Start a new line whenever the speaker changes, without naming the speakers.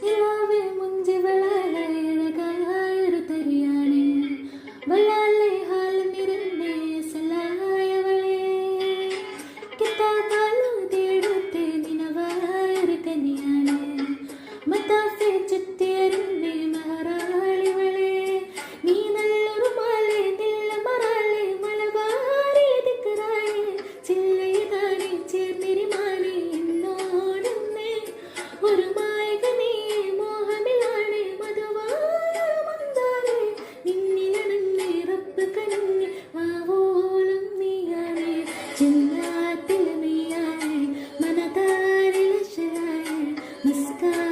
നിലാവേ മുഞ്ചി വളാലെ അഴകായൊരു തരിയാണ് വളാലെ ഹാൽ നിറഞ്ഞേ സലായവളെ കിത്താകാലു തേടുത്തെ നിനവായൊരു കനിയാണ് മത്താഫെ ചുറ്റിയറിഞ്ഞേ മഹാറാളിവളെ നീ നല്ലൊരു മാലെ നില്ല മറാലെ മലബാറിലെ ദിക്കറായെ ചില്ലയതാണി ചേർന്നിരിമാനെ എന്നോടുന്നേ ഒരു മായകനേ മോഹമിലാണ് മധുവായൊരു മന്ദാരെ നിന്നിലണങ്ങി റബ്ബ് കനങ്ങി വാവോളം നീയാണ് ചില്ലാത്തിൽ നീയാണ് മനതാരിലെ ശരായ നിസ്കാര